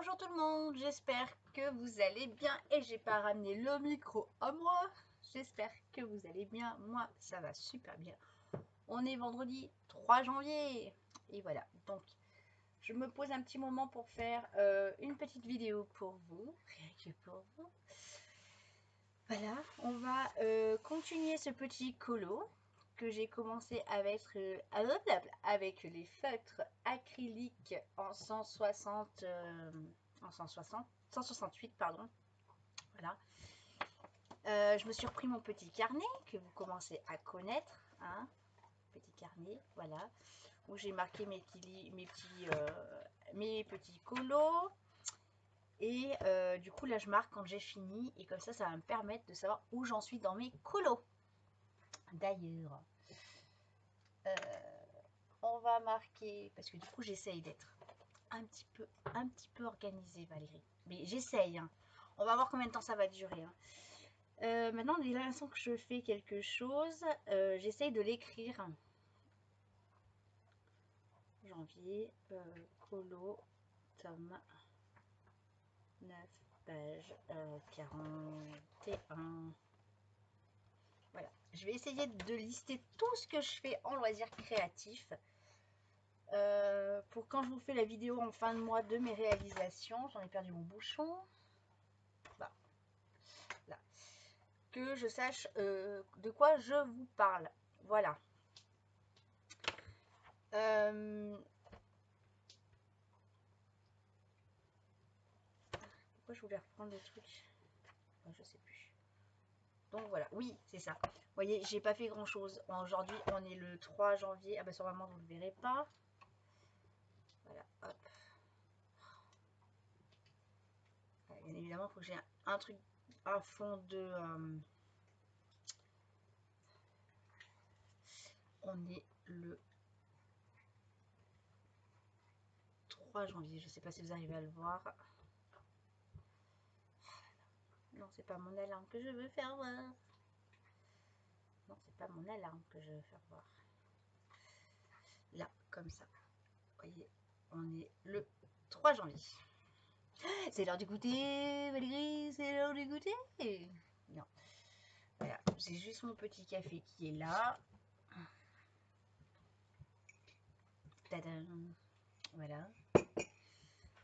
Bonjour tout le monde, j'espère que vous allez bien et j'ai pas ramené le micro à moi. J'espère que vous allez bien, moi ça va super bien. On est vendredi 3 janvier et voilà, donc je me pose un petit moment pour faire une petite vidéo pour vous, rien que pour vous. Voilà, on va continuer ce petit colo que j'ai commencé avec les feutres acryliques en 160, en 168, pardon. Voilà. Je me suis repris mon petit carnet que vous commencez à connaître, hein, petit carnet, voilà, où j'ai marqué mes petits colos. Et du coup là je marque quand j'ai fini et comme ça va me permettre de savoir où j'en suis dans mes colos. D'ailleurs, on va marquer, parce que du coup j'essaye d'être un petit peu organisée, Valérie, mais j'essaye, hein. On va voir combien de temps ça va durer, hein. Maintenant, dès l'instant que je fais quelque chose, j'essaye de l'écrire. Janvier, colo, tome 9, page 41. Voilà, je vais essayer de lister tout ce que je fais en loisirs créatifs pour quand je vous fais la vidéo en fin de mois de mes réalisations. J'en ai perdu mon bouchon. Bah, là. Que je sache de quoi je vous parle. Voilà. Pourquoi je voulais reprendre le truc? Je sais plus. Donc voilà, oui, c'est ça. Vous voyez, j'ai pas fait grand chose. Aujourd'hui, on est le 3 janvier. Ah bah, sûrement, vous ne le verrez pas. Voilà, hop. Bien évidemment, il faut que j'ai un truc, un fond de. On est le 3 janvier. Je sais pas si vous arrivez à le voir. Non, c'est pas mon alarme que je veux faire voir. Non, c'est pas mon alarme que je veux faire voir. Là, comme ça. Vous voyez, on est le 3 janvier. C'est l'heure du goûter, Valérie, c'est l'heure du goûter. Non. Voilà, j'ai juste mon petit café qui est là. Tadam. Voilà.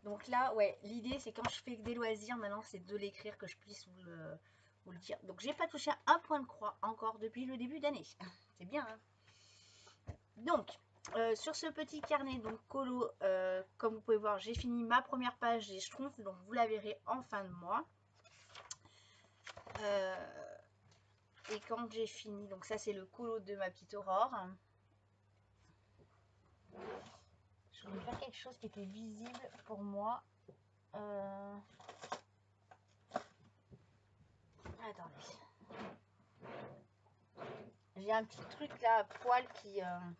Donc là, ouais, l'idée c'est quand je fais des loisirs, maintenant c'est de l'écrire, que je puisse vous le dire. Donc j'ai pas touché un point de croix encore depuis le début d'année. C'est bien, hein. Donc, sur ce petit carnet, donc colo, comme vous pouvez voir, j'ai fini ma première page des Schtroumpfs, donc vous la verrez en fin de mois. Et quand j'ai fini, donc ça c'est le colo de ma petite Aurore. Je voulais faire quelque chose qui était visible pour moi. Attendez. J'ai un petit truc là à poil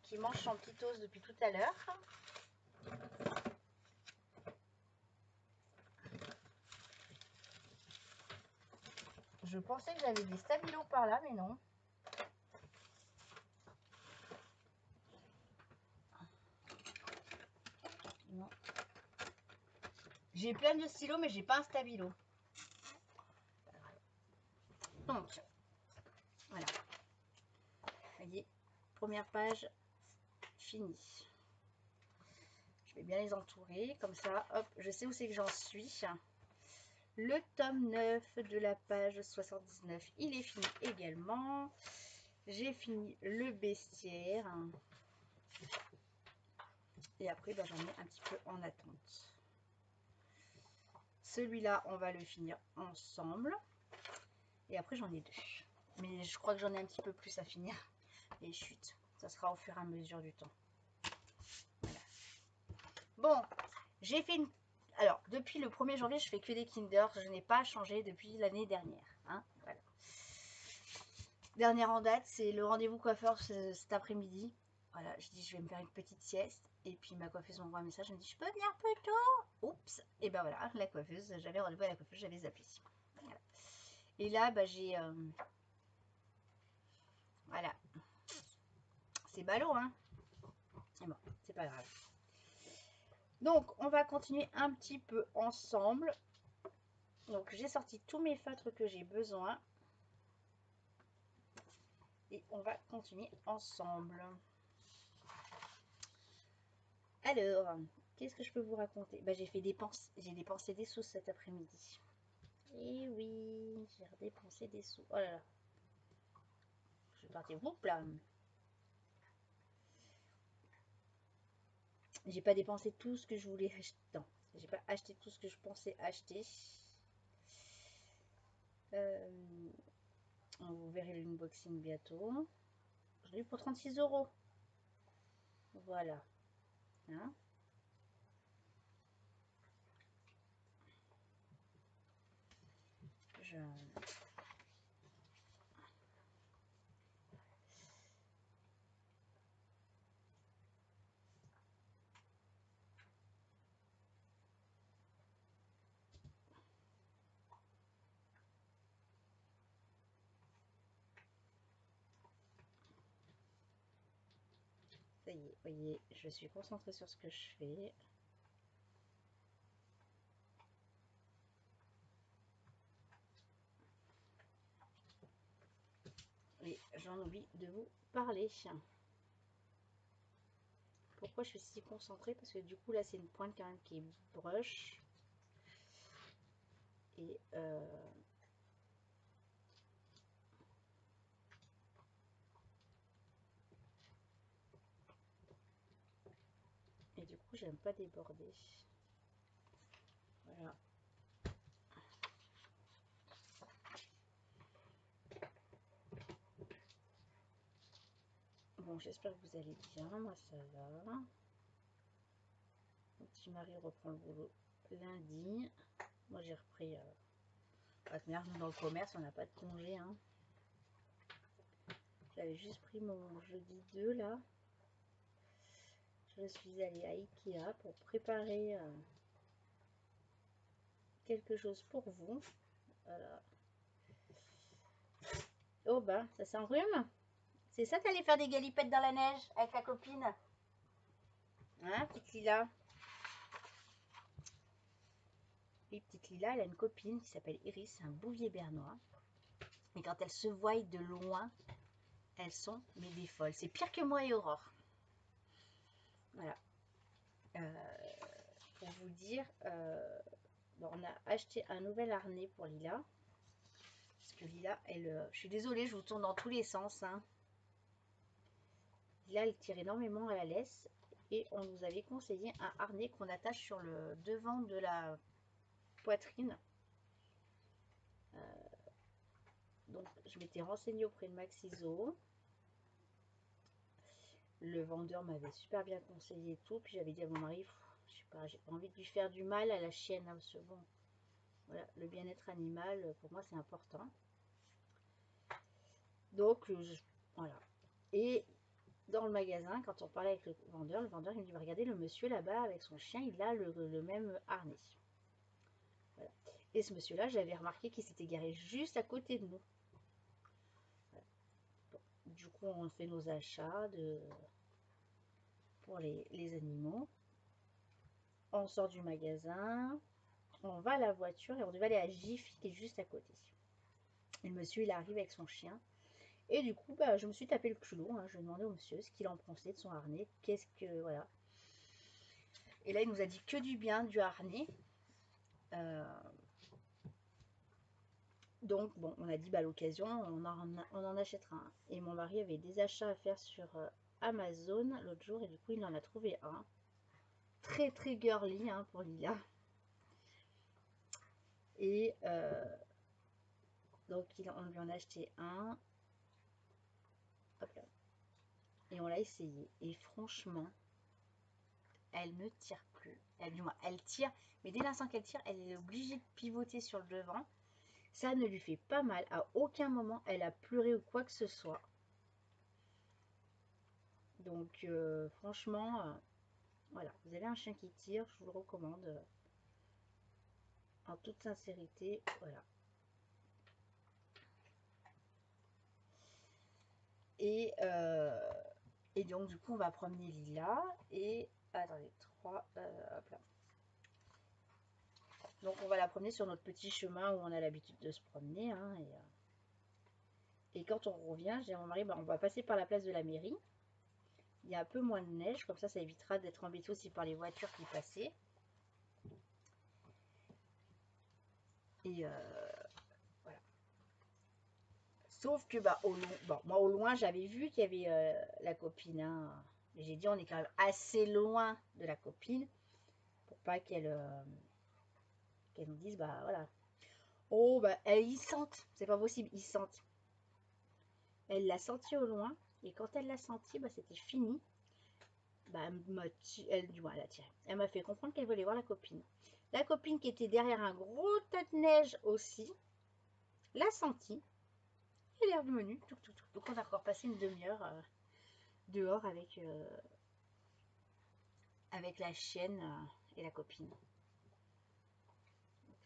qui mange son petit os depuis tout à l'heure. Je pensais que j'avais des stabilos par là, mais non. Non. J'ai plein de stylos, mais j'ai pas un stabilo. Donc, voilà. Vous voyez, première page finie. Je vais bien les entourer, comme ça, hop, je sais où c'est que j'en suis. Le tome 9 de la page 79, il est fini également. J'ai fini le bestiaire. Et après, j'en ai un petit peu en attente. Celui-là, on va le finir ensemble. Et après, j'en ai deux. Mais je crois que j'en ai un petit peu plus à finir. Et chut, ça sera au fur et à mesure du temps. Voilà. Bon, j'ai fait une... Alors, depuis le 1er janvier, je fais que des Kinder. Je n'ai pas changé depuis l'année dernière. Hein, voilà. Dernière en date, c'est le rendez-vous coiffeur cet après-midi. Voilà, je dis je vais me faire une petite sieste. Et puis ma coiffeuse m'envoie un message, elle me dit je peux venir plus tôt. Oups, et ben voilà, la coiffeuse, j'avais rendez-vous à la coiffeuse, j'avais zappé. Voilà. Et là, bah, j'ai... voilà. C'est ballot, hein. Mais bon, c'est pas grave. Donc, on va continuer un petit peu ensemble. Donc, j'ai sorti tous mes feutres que j'ai besoin. Et on va continuer ensemble. Alors, qu'est-ce que je peux vous raconter? Bah, j'ai dépensé des sous cet après-midi. Et oui, j'ai dépensé des sous. Oh là là. Je suis partie. Oups là. J'ai pas dépensé tout ce que je voulais acheter. Non, j'ai pas acheté tout ce que je pensais acheter. Euh, vous verrez l'unboxing bientôt. Je l'ai eu pour 36 €. Voilà. Hein, je... Ça y est, voyez, je suis concentrée sur ce que je fais. Et j'en oublie de vous parler. Pourquoi je suis si concentrée? Parce que du coup, là, c'est une pointe quand même qui est brush. Et du coup, j'aime pas déborder. Voilà. Bon, j'espère que vous allez bien. Moi, ça va. Mon petit mari reprend le boulot lundi. Moi, j'ai repris. Nous, dans le commerce, on n'a pas de congé. Hein. J'avais juste pris mon jeudi 2 là. Je suis allée à Ikea pour préparer quelque chose pour vous. Voilà. Oh bah, ça s'enrhume. C'est ça, t'allais faire des galipettes dans la neige avec ta copine? Hein, petite Lila? Oui, petite Lila, elle a une copine qui s'appelle Iris, c'est un bouvier bernois. Et quand elles se voient de loin, elles sont mais des folles. C'est pire que moi et Aurore. Voilà. Pour vous dire, bon, on a acheté un nouvel harnais pour Lila. Parce que Lila, elle... je suis désolée, je vous tourne dans tous les sens. Hein. Lila, elle tire énormément à la laisse. Et on nous avait conseillé un harnais qu'on attache sur le devant de la poitrine. Donc, je m'étais renseignée auprès de Maxiso. Le vendeur m'avait super bien conseillé et tout. Puis j'avais dit à mon mari, je sais pas, j'ai pas envie de lui faire du mal à la chienne. Hein, parce que bon, voilà, le bien-être animal, pour moi, c'est important. Donc, voilà. Et dans le magasin, quand on parlait avec le vendeur il me dit, regardez le monsieur là-bas avec son chien, il a le même harnais. Voilà. Et ce monsieur-là, j'avais remarqué qu'il s'était garé juste à côté de nous. Voilà. Bon. Du coup, on fait nos achats pour les animaux. On sort du magasin, on va à la voiture et on devait aller à Jiffy qui est juste à côté. Et le monsieur, il arrive avec son chien. Et du coup, bah, je me suis tapé le culot. Hein. Je lui ai demandé au monsieur ce qu'il en pensait de son harnais. Qu'est-ce que... Voilà. Et là, il nous a dit que du bien du harnais. Donc, bon, on a dit, bah, à l'occasion, on en achètera un. Et mon mari avait des achats à faire sur Amazon l'autre jour. Et du coup, il en a trouvé un. Très, très girly hein, pour Lila. Et donc, on lui en a acheté un. Hop là. Et on l'a essayé. Et franchement, elle ne tire plus. Du moins, elle tire. Mais dès l'instant qu'elle tire, elle est obligée de pivoter sur le devant. Ça ne lui fait pas mal. À aucun moment, elle a pleuré ou quoi que ce soit. Donc, franchement, voilà. Vous avez un chien qui tire, je vous le recommande. En toute sincérité, voilà. Et donc, du coup, on va promener Lila. Et, attendez, crois. Hop là. Donc on va la promener sur notre petit chemin où on a l'habitude de se promener. Hein, et quand on revient, je dis à mon mari, bah, on va passer par la place de la mairie. Il y a un peu moins de neige, comme ça évitera d'être embêté aussi par les voitures qui passaient. Et voilà. Sauf que bah, moi au loin, j'avais vu qu'il y avait la copine. Hein. J'ai dit, on est quand même assez loin de la copine pour pas qu'elle nous dise, bah voilà. Oh, bah, ils sentent. C'est pas possible, ils sentent. Elle l'a senti au loin. Et quand elle l'a senti, bah, c'était fini. Bah, elle m'a fait comprendre qu'elle voulait voir la copine. La copine qui était derrière un gros tas de neige aussi, l'a senti. Elle est revenue. Donc on a encore passé une demi-heure dehors avec la chienne et la copine.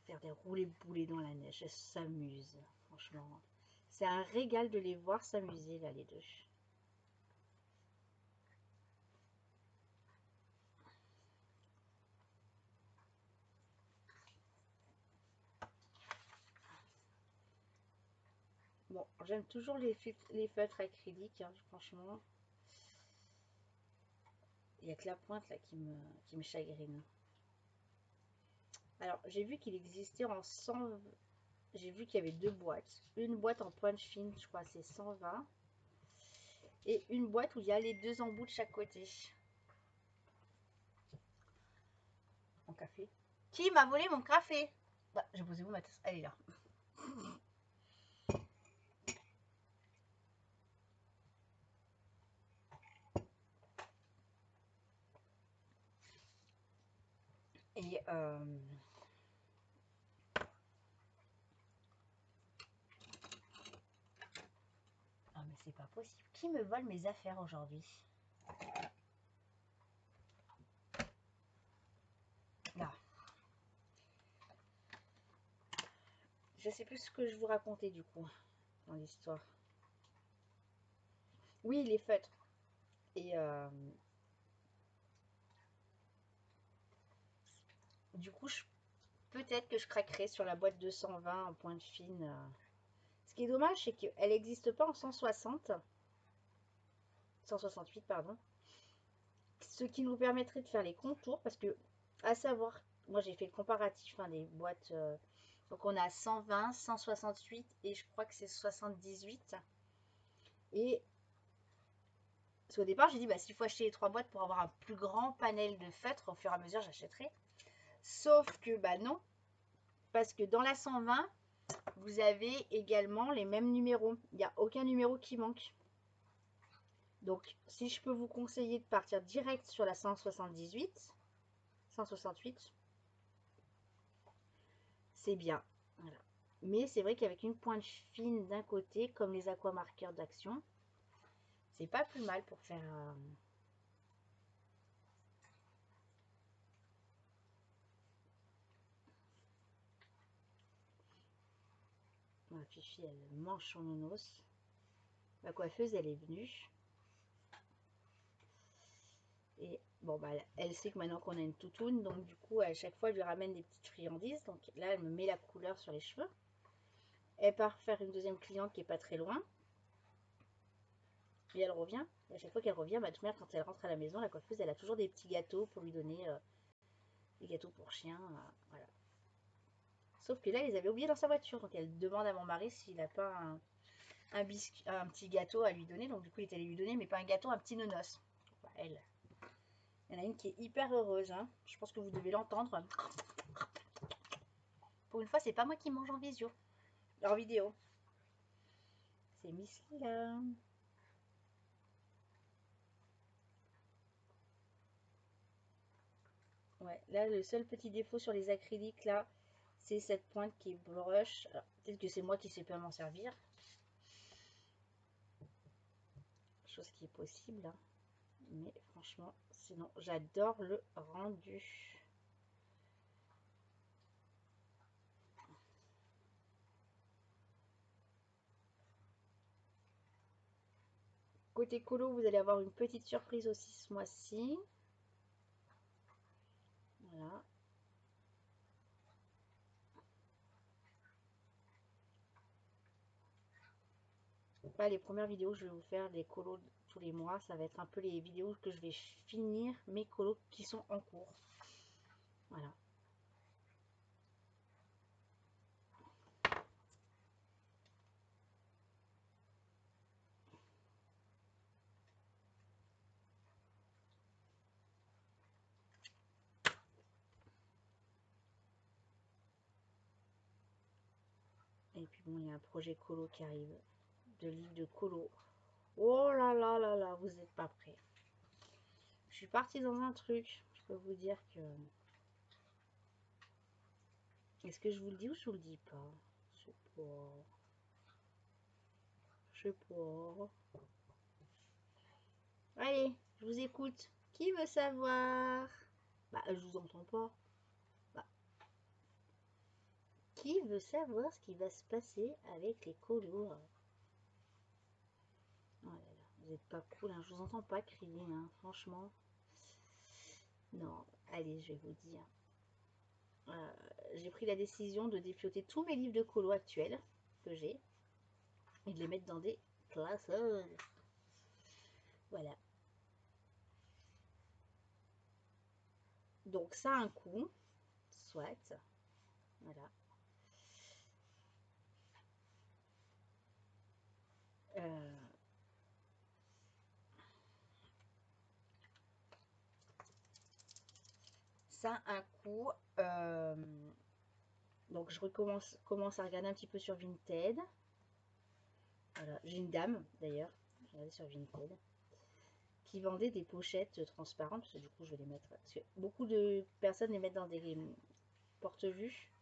Faire des roulés-boulés dans la neige, elles s'amusent, franchement. C'est un régal de les voir s'amuser là, les deux. Bon, j'aime toujours les feutres acryliques, hein, franchement. Il n'y a que la pointe là qui me chagrine. Alors, j'ai vu qu'il existait en 100. J'ai vu qu'il y avait deux boîtes. Une boîte en pointe fine, je crois c'est 120. Et une boîte où il y a les deux embouts de chaque côté. Mon café. Qui m'a volé mon café? Bah, j'ai posé où ma tasse? Elle est là. Et oh, mais c'est pas possible. Qui me vole mes affaires aujourd'hui? Là. Je sais plus ce que je vous racontais du coup dans l'histoire. Oui, les feutres. Et du coup, peut-être que je craquerai sur la boîte 220 en pointe fine. Ce qui est dommage, c'est qu'elle n'existe pas en 160. 168, pardon. Ce qui nous permettrait de faire les contours, parce que, à savoir, moi j'ai fait le comparatif des boîtes. Donc on a 120, 168 et je crois que c'est 78. Et parce qu'au départ, j'ai dit, bah, s'il faut acheter les trois boîtes pour avoir un plus grand panel de feutres, au fur et à mesure, j'achèterai. Sauf que, bah non, parce que dans la 120, vous avez également les mêmes numéros. Il n'y a aucun numéro qui manque. Donc, si je peux vous conseiller de partir direct sur la 168, c'est bien. Voilà. Mais c'est vrai qu'avec une pointe fine d'un côté, comme les aquamarqueurs d'Action, c'est pas plus mal pour faire... Ma Fifi, elle mange son nounos. La coiffeuse, elle est venue. Et bon, bah, elle sait que maintenant qu'on a une toutoune, donc du coup, à chaque fois, je lui ramène des petites friandises. Donc là, elle me met la couleur sur les cheveux. Elle part faire une deuxième cliente qui est pas très loin. Et elle revient. Et à chaque fois qu'elle revient, ma mère, quand elle rentre à la maison, la coiffeuse, elle a toujours des petits gâteaux pour lui donner des gâteaux pour chien. Voilà. Sauf que là, ils avaient oublié dans sa voiture. Donc elle demande à mon mari s'il n'a pas un petit gâteau à lui donner. Donc du coup, il est allé lui donner, mais pas un gâteau, un petit nonos. Bah, elle. Il y en a une qui est hyper heureuse. Hein. Je pense que vous devez l'entendre. Pour une fois, c'est pas moi qui mange en visio. En vidéo. C'est Miss Lila. Ouais, là, le seul petit défaut sur les acryliques, là, c'est cette pointe qui est brush. Alors, peut-être que c'est moi qui sais pas m'en servir. Chose qui est possible. Hein. Mais franchement, sinon, j'adore le rendu. Côté colo, vous allez avoir une petite surprise aussi ce mois-ci. Voilà. Là, les premières vidéos, je vais vous faire des colos tous les mois. Ça va être un peu les vidéos que je vais finir mes colos qui sont en cours. Voilà. Et puis bon, il y a un projet colo qui arrive. De livres de colo. Oh là là là là, vous n'êtes pas prêts. Je suis partie dans un truc. Je peux vous dire que... Est-ce que je vous le dis ou je vous le dis pas? Je sais pas. Je sais pas. Allez, je vous écoute. Qui veut savoir? Bah, je vous entends pas. Bah, qui veut savoir ce qui va se passer avec les colos? Oh là là, vous êtes pas cool, hein. Je vous entends pas crier, hein, franchement. Non, allez, je vais vous dire. J'ai pris la décision de dépioter tous mes livres de colo actuels que j'ai et de les mettre dans des classeurs. Voilà. Donc ça a un coût, soit. Voilà. Ça a un coût. Donc je commence à regarder un petit peu sur Vinted. Voilà. J'ai une dame d'ailleurs, j'ai regardé sur Vinted, qui vendait des pochettes transparentes, parce que du coup je vais les mettre. Parce que beaucoup de personnes les mettent dans des porte-vue.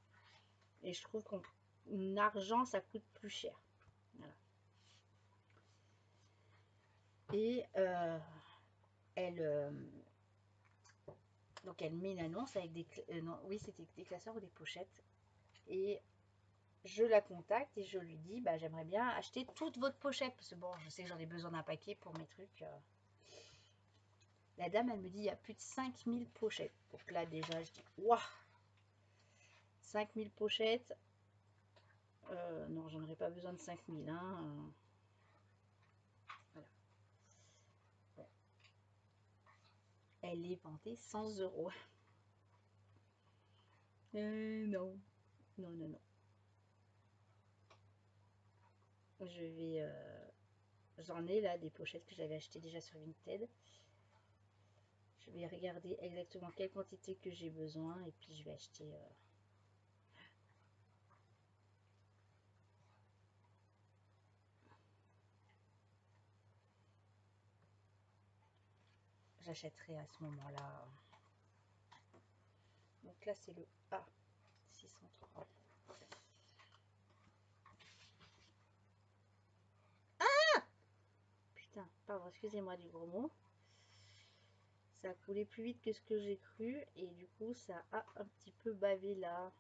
Et je trouve qu'en argent, ça coûte plus cher. Voilà. Et elle, donc elle met une annonce avec des... non, oui, c'était des classeurs ou des pochettes. Et je la contacte et je lui dis, bah, j'aimerais bien acheter toute votre pochette. Parce que bon, je sais que j'en ai besoin d'un paquet pour mes trucs. La dame, elle me dit, il y a plus de 5000 pochettes. Donc là, déjà, je dis, waouh, 5000 pochettes. Non, j'en aurais pas besoin de 5000. Hein. Voilà. Bon. Elle est vendée 100 €. Non. Non, non, non. Je vais... j'en ai là des pochettes que j'avais achetées déjà sur Vinted. Je vais regarder exactement quelle quantité que j'ai besoin et puis je vais acheter... j'achèterai à ce moment-là. Donc là, c'est le A603. Putain, pardon, excusez-moi du gros mot. Ça a coulé plus vite que ce que j'ai cru et du coup, ça a un petit peu bavé là.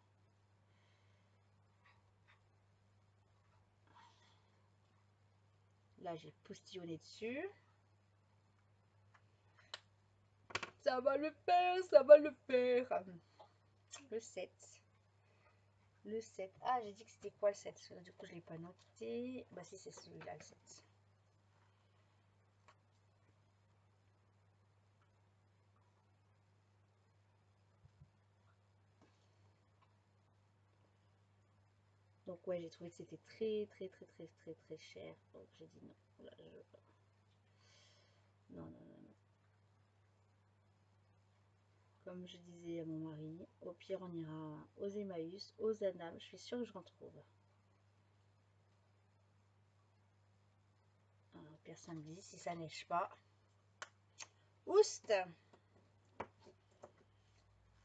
Là, j'ai postillonné dessus. Ça va le faire, ça va le faire. Le 7. Le 7. Ah, j'ai dit que c'était quoi le 7? Du coup, je ne l'ai pas noté. Bah si, c'est celui-là, le 7. Donc ouais, j'ai trouvé que c'était très très très très très très cher. Donc j'ai dit non. Là, non, non, non, non. Comme je disais à mon mari, au pire on ira aux Emmaüs, aux Annam. Je suis sûre que je retrouve. Au pire samedi, si ça neige pas. Oust!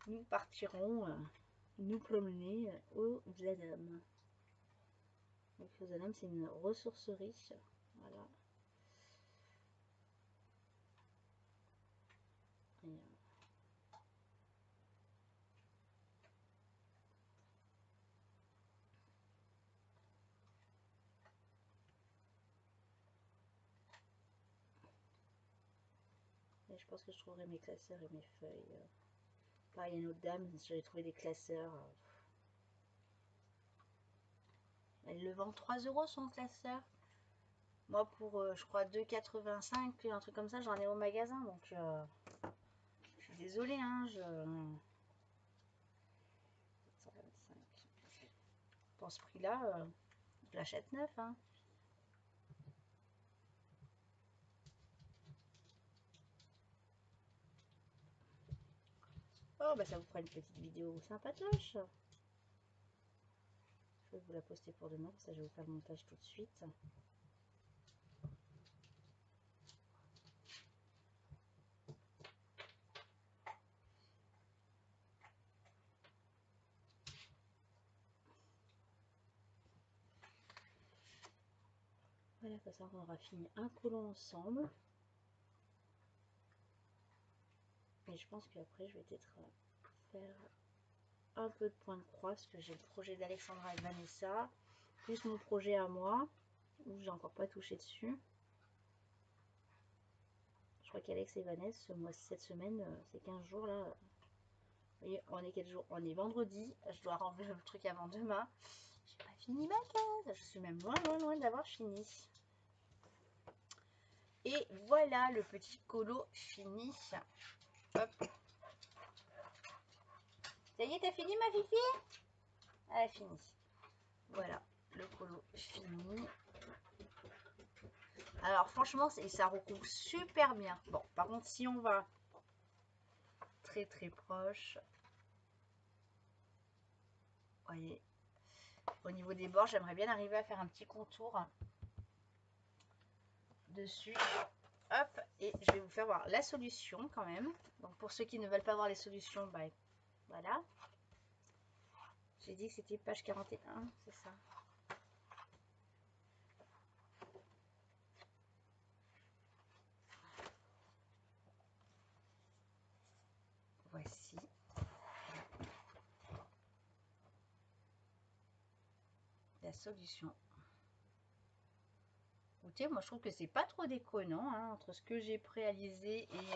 Nous partirons nous promener aux Annam. Donc aux Annam, c'est une ressourcerie. Voilà. Et, et je pense que je trouverai mes classeurs et mes feuilles. Pareil, il y a une autre dame, j'avais trouvé des classeurs. Elle le vend 3 € son classeur. Moi, pour, je crois, 2,85, un truc comme ça, j'en ai au magasin. Donc, je suis désolée, hein, pour ce prix-là, je l'achète neuf, hein. Oh, bah ça vous fera une petite vidéo sympatoche. Je vais vous la poster pour demain, ça je vais vous faire le montage tout de suite. Voilà, comme ça on aura fini un colon ensemble. Et je pense qu'après je vais peut-être faire un peu de point de croix, parce que j'ai le projet d'Alexandra et de Vanessa, plus mon projet à moi, où j'ai encore pas touché dessus. Je crois qu'Alex et Vanessa, moi cette semaine, c'est 15 jours là. Vous voyez, on est quel jour? On est vendredi, je dois remplir le truc avant demain. J'ai pas fini ma case, je suis même loin d'avoir fini. Et voilà le petit colo fini. Hop. Ça y est, t'as fini ma fifi? Elle a fini. Voilà, le colo fini. Alors franchement, ça recouvre super bien. Bon, par contre, si on va très proche, vous voyez, au niveau des bords, j'aimerais bien arriver à faire un petit contour dessus. Hop, et je vais vous faire voir la solution quand même. Donc pour ceux qui ne veulent pas voir les solutions, bah voilà. J'ai dit que c'était page 41, c'est ça. Voici. La solution. Écoutez, moi je trouve que c'est pas trop déconnant, hein, entre ce que j'ai réalisé et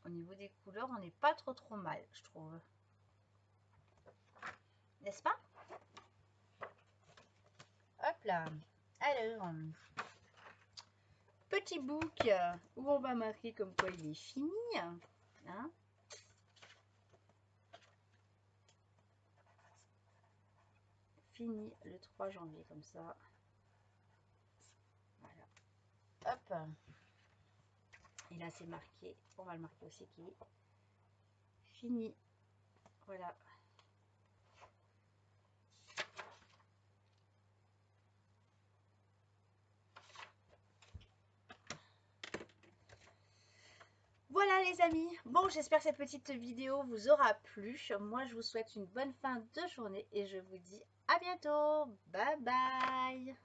au niveau des couleurs, on n'est pas trop mal, je trouve. N'est-ce pas? Hop là. Alors, petit book où on va marquer comme quoi il est fini. Hein? Fini le 3 janvier, comme ça. Voilà. Hop. Et là, c'est marqué. On va le marquer aussi qui est fini. Voilà. Voilà les amis, bon j'espère que cette petite vidéo vous aura plu. Moi je vous souhaite une bonne fin de journée et je vous dis à bientôt. Bye bye.